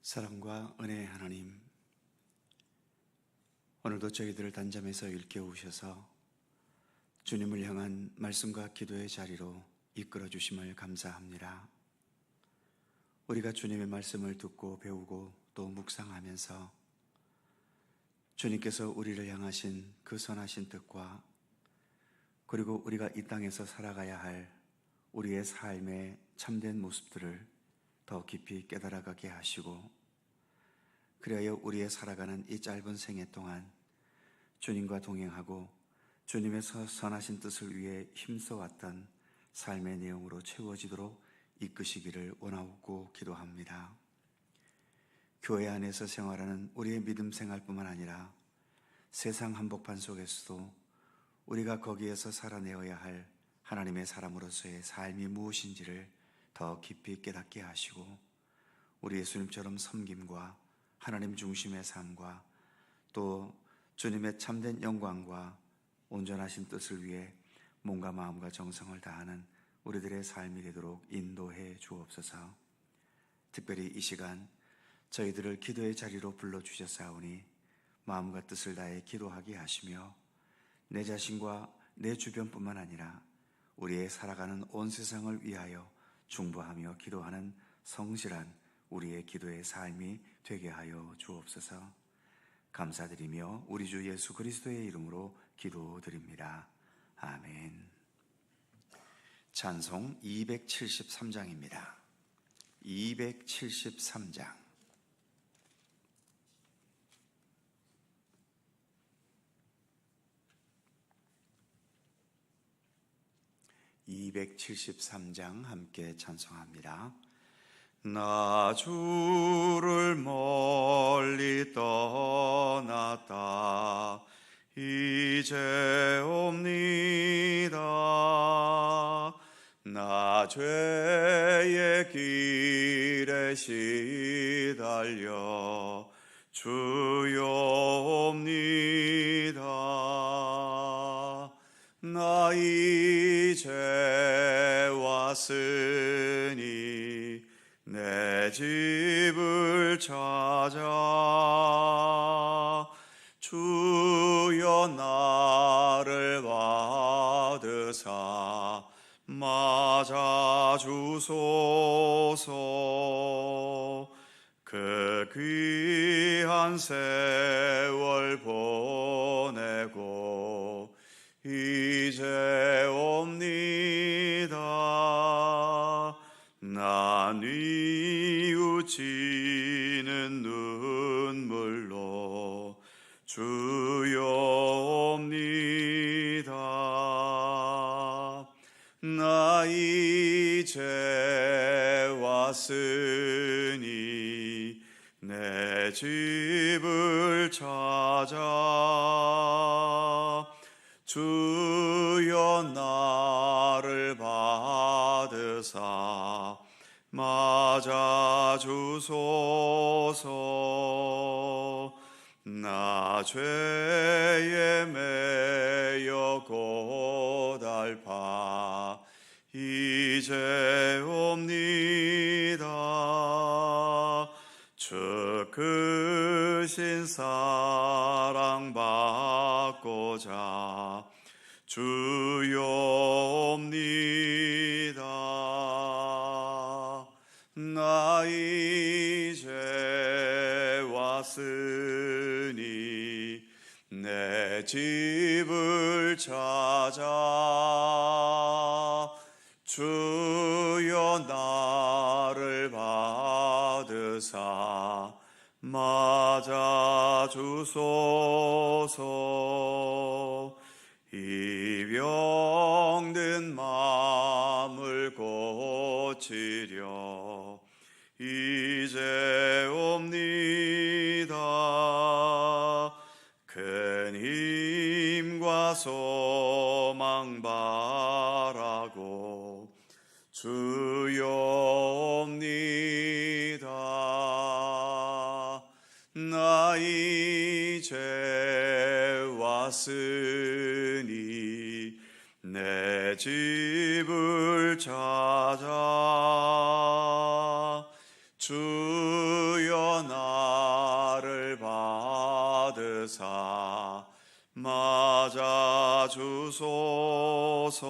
사랑과 은혜의 하나님, 오늘도 저희들을 단잠에서 일깨우셔서 주님을 향한 말씀과 기도의 자리로 이끌어 주심을 감사합니다. 우리가 주님의 말씀을 듣고 배우고 또 묵상하면서 주님께서 우리를 향하신 그 선하신 뜻과 그리고 우리가 이 땅에서 살아가야 할 우리의 삶의 참된 모습들을 더 깊이 깨달아가게 하시고, 그리하여 우리의 살아가는 이 짧은 생애 동안 주님과 동행하고 주님의 선하신 뜻을 위해 힘써왔던 삶의 내용으로 채워지도록 이끄시기를 원하고 기도합니다. 교회 안에서 생활하는 우리의 믿음 생활뿐만 아니라 세상 한복판 속에서도 우리가 거기에서 살아내어야 할 하나님의 사람으로서의 삶이 무엇인지를 더 깊이 깨닫게 하시고, 우리 예수님처럼 섬김과 하나님 중심의 삶과 또 주님의 참된 영광과 온전하신 뜻을 위해 몸과 마음과 정성을 다하는 우리들의 삶이 되도록 인도해 주옵소서. 특별히 이 시간 저희들을 기도의 자리로 불러주셨사오니 마음과 뜻을 다해 기도하게 하시며, 내 자신과 내 주변뿐만 아니라 우리의 살아가는 온 세상을 위하여 중보하며 기도하는 성실한 우리의 기도의 삶이 되게 하여 주옵소서. 감사드리며 우리 주 예수 그리스도의 이름으로 기도드립니다. 아멘. 찬송 273장입니다. 273장. (273장) 함께 찬송합니다. 나 주를 멀리 떠났다 이제 옵니다. 나 죄의 길에 시달려 주여 옵니다. 나 이제 왔으니 내 집을 찾아 주여 나를 받으사 맞아 주소서. 그 귀한 세월 보내고 이제 옵니다. 나 뉘우치는 눈물로 주여 옵니다. 나 이제 왔으니 내 집을 찾아 주여 나를 받으사 맞아 주소서. 나 죄에 매여 고달파 이제 옵니다. 주 크신 사랑 받고자 주여 옵니다. 나 이제 왔으니 내 집을 찾아 주여 나를 받으사 맞아 주소서. 이 병든 마음을 고치려 이제 옵니다. 큰 힘과 소망 바라고 주여 옵니다. 나 이제 왔으니 내 집을 찾아 주여 맞아 주소서.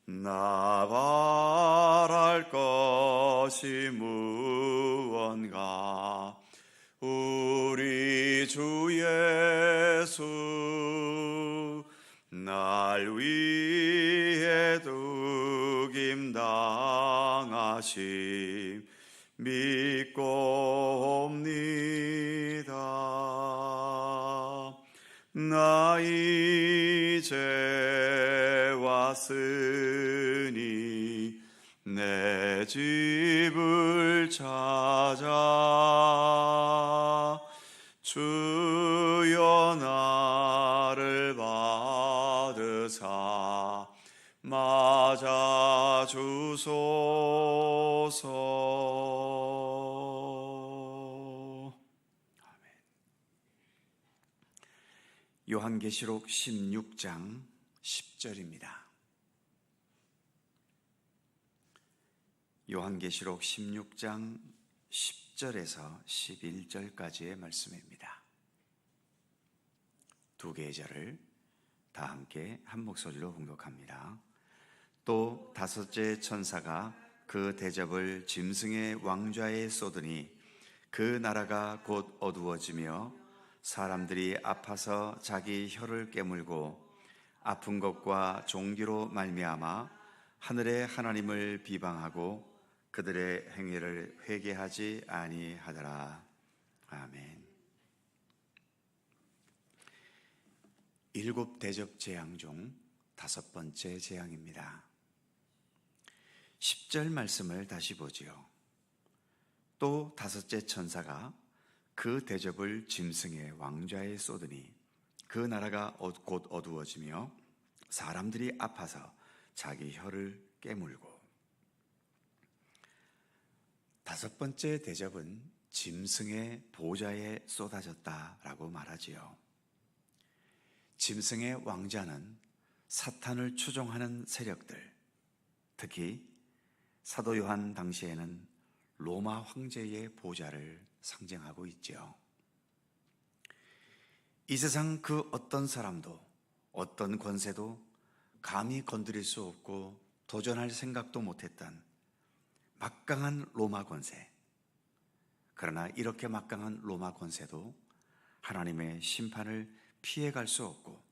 나 바랄 것이 무언가. 우리 주 예수 날 위해 죽임 당하심 믿고 옵니다. 나 이제 왔으니 내 집을 찾아 주여 나를 받으사 맞아 주소서. 아멘. 요한계시록 16장 10절입니다. 요한계시록 16장 10절에서 11절까지의 말씀입니다. 두 개의 절을 다 함께 한 목소리로 봉독합니다. 또 다섯째 천사가 그 대접을 짐승의 왕좌에 쏟으니 그 나라가 곧 어두워지며 사람들이 아파서 자기 혀를 깨물고 아픈 것과 종기로 말미암아 하늘의 하나님을 비방하고 그들의 행위를 회개하지 아니하더라. 아멘. 일곱 대접 재앙 중 다섯 번째 재앙입니다. 10절 말씀을 다시 보지요. 또 다섯째 천사가 그 대접을 짐승의 왕좌에 쏟으니 그 나라가 곧 어두워지며 사람들이 아파서 자기 혀를 깨물고. 다섯 번째 대접은 짐승의 보좌에 쏟아졌다라고 말하지요. 짐승의 왕좌는 사탄을 추종하는 세력들, 특히 사도 요한 당시에는 로마 황제의 보좌를 상징하고 있죠. 이 세상 그 어떤 사람도 어떤 권세도 감히 건드릴 수 없고 도전할 생각도 못했던 막강한 로마 권세. 그러나 이렇게 막강한 로마 권세도 하나님의 심판을 피해갈 수 없고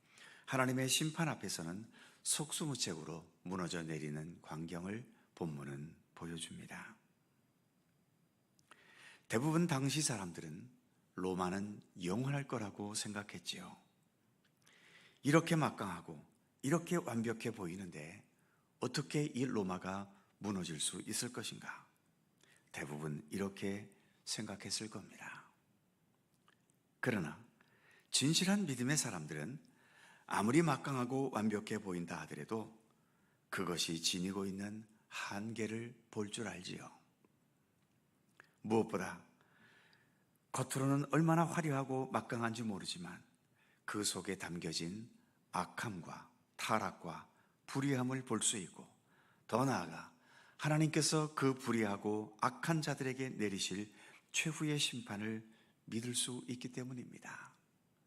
하나님의 심판 앞에서는 속수무책으로 무너져 내리는 광경을 본문은 보여줍니다. 대부분 당시 사람들은 로마는 영원할 거라고 생각했지요. 이렇게 막강하고 이렇게 완벽해 보이는데 어떻게 이 로마가 무너질 수 있을 것인가? 대부분 이렇게 생각했을 겁니다. 그러나 진실한 믿음의 사람들은 아무리 막강하고 완벽해 보인다 하더라도 그것이 지니고 있는 한계를 볼 줄 알지요. 무엇보다 겉으로는 얼마나 화려하고 막강한지 모르지만 그 속에 담겨진 악함과 타락과 불의함을 볼 수 있고, 더 나아가 하나님께서 그 불의하고 악한 자들에게 내리실 최후의 심판을 믿을 수 있기 때문입니다.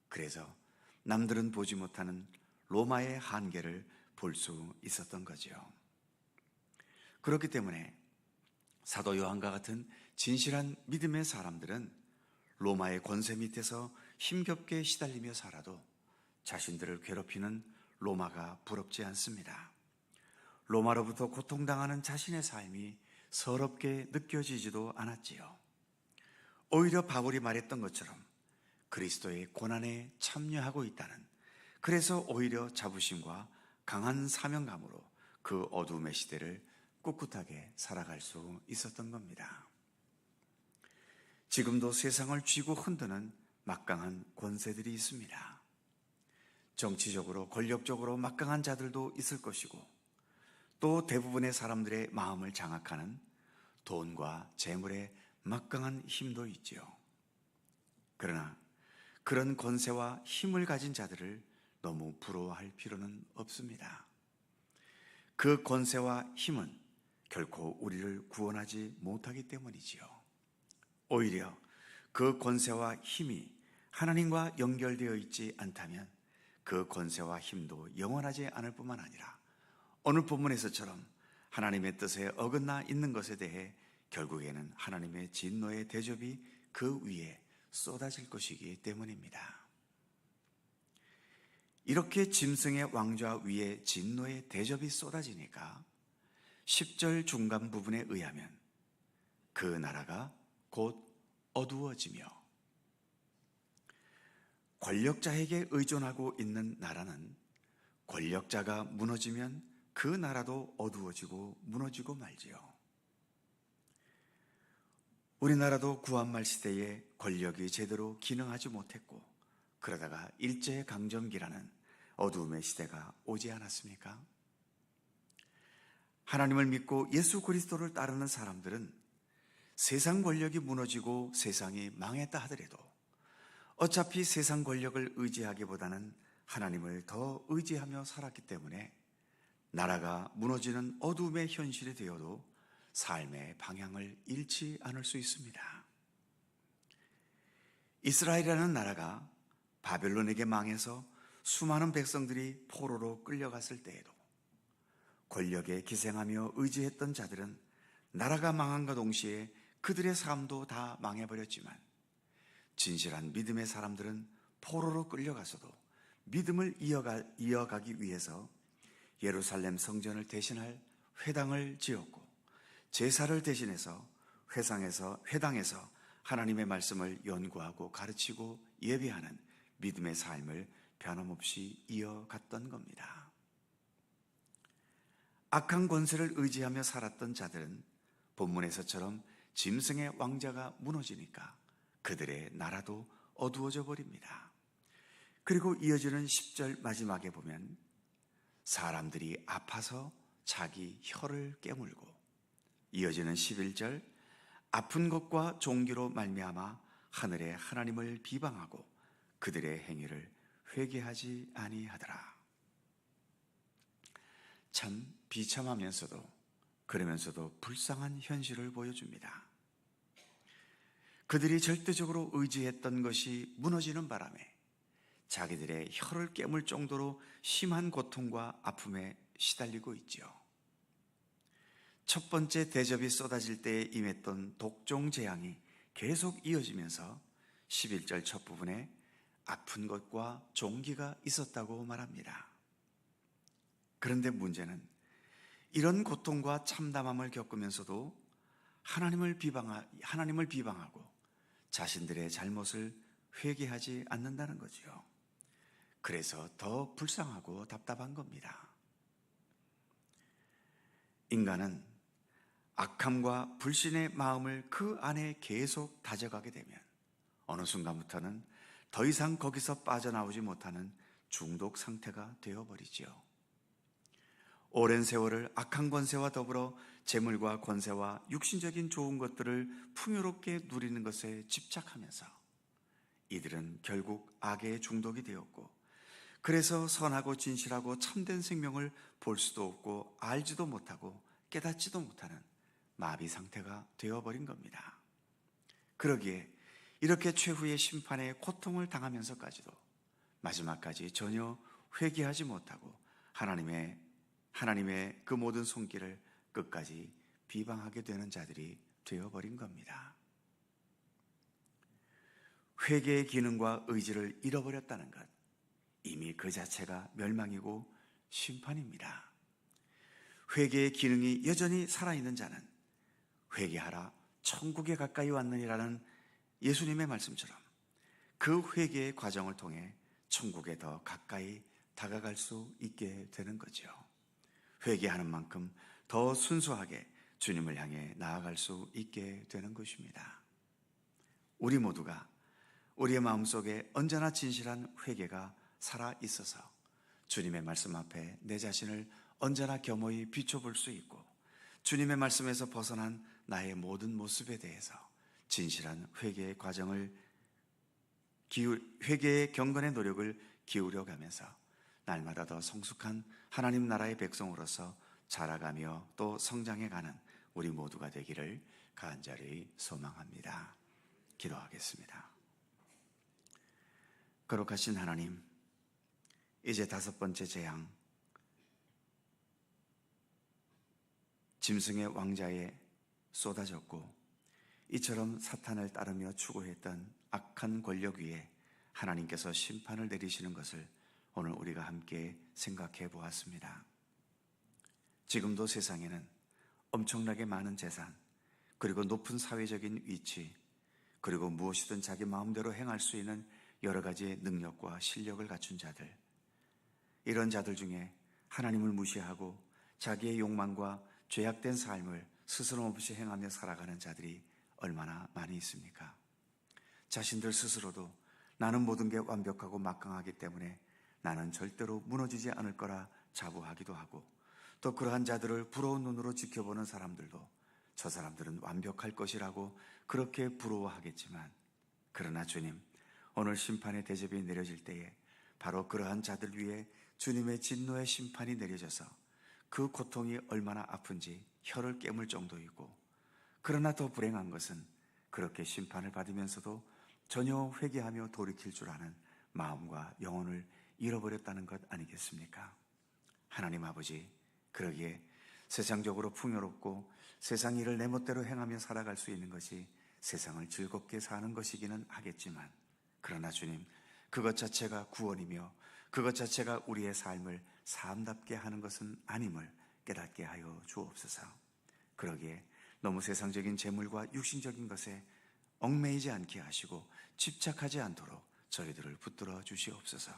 그래서 남들은 보지 못하는 로마의 한계를 볼 수 있었던 거죠. 그렇기 때문에 사도 요한과 같은 진실한 믿음의 사람들은 로마의 권세 밑에서 힘겹게 시달리며 살아도 자신들을 괴롭히는 로마가 부럽지 않습니다. 로마로부터 고통당하는 자신의 삶이 서럽게 느껴지지도 않았지요. 오히려 바울이 말했던 것처럼 그리스도의 고난에 참여하고 있다는, 그래서 오히려 자부심과 강한 사명감으로 그 어둠의 시대를 꿋꿋하게 살아갈 수 있었던 겁니다. 지금도 세상을 쥐고 흔드는 막강한 권세들이 있습니다. 정치적으로 권력적으로 막강한 자들도 있을 것이고, 또 대부분의 사람들의 마음을 장악하는 돈과 재물의 막강한 힘도 있지요. 그러나 그런 권세와 힘을 가진 자들을 너무 부러워할 필요는 없습니다. 그 권세와 힘은 결코 우리를 구원하지 못하기 때문이지요. 오히려 그 권세와 힘이 하나님과 연결되어 있지 않다면 그 권세와 힘도 영원하지 않을 뿐만 아니라 오늘 본문에서처럼 하나님의 뜻에 어긋나 있는 것에 대해 결국에는 하나님의 진노의 대접이 그 위에 쏟아질 것이기 때문입니다. 이렇게 짐승의 왕좌 위에 진노의 대접이 쏟아지니까 10절 중간 부분에 의하면 그 나라가 곧 어두워지며, 권력자에게 의존하고 있는 나라는 권력자가 무너지면 그 나라도 어두워지고 무너지고 말지요. 우리나라도 구한말 시대에 권력이 제대로 기능하지 못했고 그러다가 일제강점기라는 어두움의 시대가 오지 않았습니까? 하나님을 믿고 예수 그리스도를 따르는 사람들은 세상 권력이 무너지고 세상이 망했다 하더라도 어차피 세상 권력을 의지하기보다는 하나님을 더 의지하며 살았기 때문에 나라가 무너지는 어두움의 현실이 되어도 삶의 방향을 잃지 않을 수 있습니다. 이스라엘이라는 나라가 바벨론에게 망해서 수많은 백성들이 포로로 끌려갔을 때에도 권력에 기생하며 의지했던 자들은 나라가 망한과 동시에 그들의 삶도 다 망해버렸지만 진실한 믿음의 사람들은 포로로 끌려가서도 믿음을 이어가기 위해서 예루살렘 성전을 대신할 회당을 지었고 제사를 대신해서 회당에서 하나님의 말씀을 연구하고 가르치고 예배하는 믿음의 삶을 변함없이 이어갔던 겁니다. 악한 권세를 의지하며 살았던 자들은 본문에서처럼 짐승의 왕자가 무너지니까 그들의 나라도 어두워져 버립니다. 그리고 이어지는 10절 마지막에 보면 사람들이 아파서 자기 혀를 깨물고, 이어지는 11절 아픈 것과 종기로 말미암아 하늘의 하나님을 비방하고 그들의 행위를 회개하지 아니하더라. 참 비참하면서도 그러면서도 불쌍한 현실을 보여줍니다. 그들이 절대적으로 의지했던 것이 무너지는 바람에 자기들의 혀를 깨물 정도로 심한 고통과 아픔에 시달리고 있지요. 첫 번째 대접이 쏟아질 때에 임했던 독종 재앙이 계속 이어지면서 11절 첫 부분에 아픈 것과 종기가 있었다고 말합니다. 그런데 문제는 이런 고통과 참담함을 겪으면서도 하나님을 비방하고 자신들의 잘못을 회개하지 않는다는 거지요. 그래서 더 불쌍하고 답답한 겁니다. 인간은 악함과 불신의 마음을 그 안에 계속 다져가게 되면 어느 순간부터는 더 이상 거기서 빠져나오지 못하는 중독 상태가 되어버리지요. 오랜 세월을 악한 권세와 더불어 재물과 권세와 육신적인 좋은 것들을 풍요롭게 누리는 것에 집착하면서 이들은 결국 악에 중독이 되었고, 그래서 선하고 진실하고 참된 생명을 볼 수도 없고 알지도 못하고 깨닫지도 못하는 마비 상태가 되어버린 겁니다. 그러기에 이렇게 최후의 심판의 고통을 당하면서까지도 마지막까지 전혀 회개하지 못하고 하나님의 그 모든 손길을 끝까지 비방하게 되는 자들이 되어버린 겁니다. 회개의 기능과 의지를 잃어버렸다는 것, 이미 그 자체가 멸망이고 심판입니다. 회개의 기능이 여전히 살아있는 자는 회개하라 천국에 가까이 왔느니라는 예수님의 말씀처럼 그 회개의 과정을 통해 천국에 더 가까이 다가갈 수 있게 되는 거죠. 회개하는 만큼 더 순수하게 주님을 향해 나아갈 수 있게 되는 것입니다. 우리 모두가 우리의 마음속에 언제나 진실한 회개가 살아 있어서 주님의 말씀 앞에 내 자신을 언제나 겸허히 비춰볼 수 있고, 주님의 말씀에서 벗어난 나의 모든 모습에 대해서 진실한 회개의 과정을 회개의 경건의 노력을 기울여가면서 날마다 더 성숙한 하나님 나라의 백성으로서 자라가며 또 성장해가는 우리 모두가 되기를 간절히 소망합니다. 기도하겠습니다. 거룩하신 하나님, 이제 5번째 재앙, 짐승의 왕자에 쏟아졌고, 이처럼 사탄을 따르며 추구했던 악한 권력 위에 하나님께서 심판을 내리시는 것을 오늘 우리가 함께 생각해 보았습니다. 지금도 세상에는 엄청나게 많은 재산, 그리고 높은 사회적인 위치, 그리고 무엇이든 자기 마음대로 행할 수 있는 여러 가지의 능력과 실력을 갖춘 자들, 이런 자들 중에 하나님을 무시하고 자기의 욕망과 죄악된 삶을 스스럼 없이 행하며 살아가는 자들이 얼마나 많이 있습니까? 자신들 스스로도 나는 모든 게 완벽하고 막강하기 때문에 나는 절대로 무너지지 않을 거라 자부하기도 하고, 또 그러한 자들을 부러운 눈으로 지켜보는 사람들도 저 사람들은 완벽할 것이라고 그렇게 부러워하겠지만, 그러나 주님, 오늘 심판의 대접이 내려질 때에 바로 그러한 자들 위에 주님의 진노의 심판이 내려져서 그 고통이 얼마나 아픈지 혀를 깨물 정도이고, 그러나 더 불행한 것은 그렇게 심판을 받으면서도 전혀 회개하며 돌이킬 줄 아는 마음과 영혼을 잃어버렸다는 것 아니겠습니까? 하나님 아버지, 그러기에 세상적으로 풍요롭고 세상 일을 내 멋대로 행하며 살아갈 수 있는 것이 세상을 즐겁게 사는 것이기는 하겠지만, 그러나 주님, 그것 자체가 구원이며 그것 자체가 우리의 삶을 사람답게 하는 것은 아님을 깨닫게 하여 주옵소서. 그러기에 너무 세상적인 재물과 육신적인 것에 얽매이지 않게 하시고 집착하지 않도록 저희들을 붙들어 주시옵소서.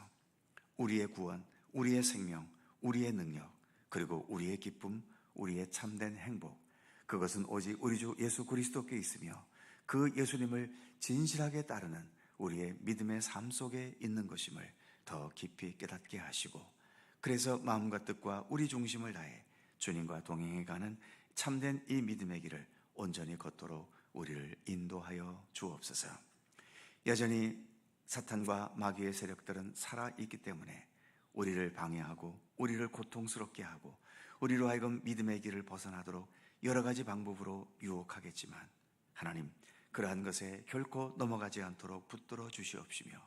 우리의 구원, 우리의 생명, 우리의 능력, 그리고 우리의 기쁨, 우리의 참된 행복, 그것은 오직 우리 주 예수 그리스도께 있으며 그 예수님을 진실하게 따르는 우리의 믿음의 삶 속에 있는 것임을 더 깊이 깨닫게 하시고, 그래서 마음과 뜻과 우리 중심을 다해 주님과 동행해가는 참된 이 믿음의 길을 온전히 걷도록 우리를 인도하여 주옵소서. 여전히 사탄과 마귀의 세력들은 살아있기 때문에 우리를 방해하고 우리를 고통스럽게 하고 우리로 하여금 믿음의 길을 벗어나도록 여러 가지 방법으로 유혹하겠지만, 하나님, 그러한 것에 결코 넘어가지 않도록 붙들어 주시옵시며,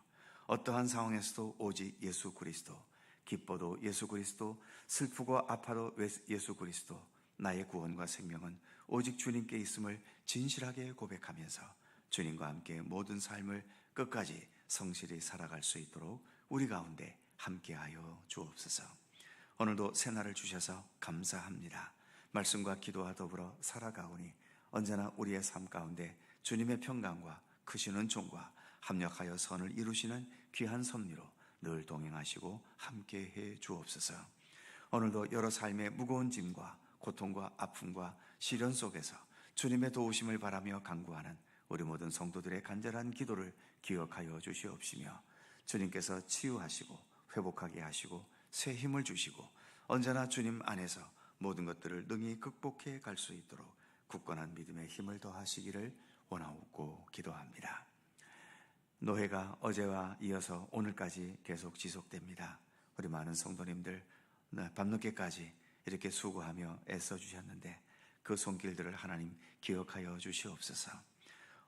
어떠한 상황에서도 오직 예수 그리스도, 기뻐도 예수 그리스도, 슬프고 아파도 예수 그리스도, 나의 구원과 생명은 오직 주님께 있음을 진실하게 고백하면서 주님과 함께 모든 삶을 끝까지 성실히 살아갈 수 있도록 우리 가운데 함께하여 주옵소서. 오늘도 새날을 주셔서 감사합니다. 말씀과 기도와 더불어 살아가오니 언제나 우리의 삶 가운데 주님의 평강과 크신 은총과 합력하여 선을 이루시는 귀한 섭리로 늘 동행하시고 함께해 주옵소서. 오늘도 여러 삶의 무거운 짐과 고통과 아픔과 시련 속에서 주님의 도우심을 바라며 간구하는 우리 모든 성도들의 간절한 기도를 기억하여 주시옵시며, 주님께서 치유하시고 회복하게 하시고 새 힘을 주시고 언제나 주님 안에서 모든 것들을 능히 극복해 갈 수 있도록 굳건한 믿음의 힘을 더하시기를 원하옵고 기도합니다. 노회가 어제와 이어서 오늘까지 계속 지속됩니다. 우리 많은 성도님들 밤늦게까지 이렇게 수고하며 애써주셨는데 그 손길들을 하나님 기억하여 주시옵소서.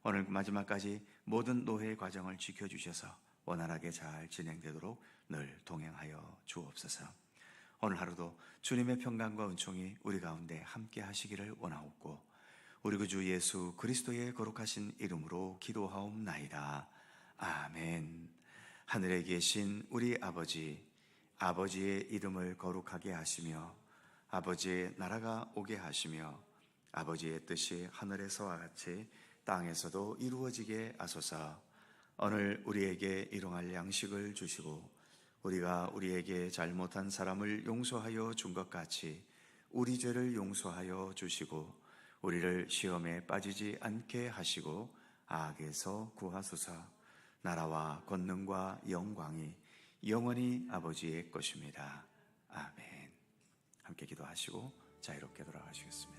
오늘 마지막까지 모든 노회의 과정을 지켜주셔서 원활하게 잘 진행되도록 늘 동행하여 주옵소서. 오늘 하루도 주님의 평강과 은총이 우리 가운데 함께 하시기를 원하옵고, 우리 구주 예수 그리스도의 거룩하신 이름으로 기도하옵나이다. 아멘. 하늘에 계신 우리 아버지, 아버지의 이름을 거룩하게 하시며 아버지의 나라가 오게 하시며 아버지의 뜻이 하늘에서와 같이 땅에서도 이루어지게 하소서. 오늘 우리에게 일용할 양식을 주시고 우리가 우리에게 잘못한 사람을 용서하여 준 것 같이 우리 죄를 용서하여 주시고 우리를 시험에 빠지지 않게 하시고 악에서 구하소서. 나라와 권능과 영광이 영원히 아버지의 것입니다. 아멘. 함께 기도하시고 자유롭게 돌아가시겠습니다.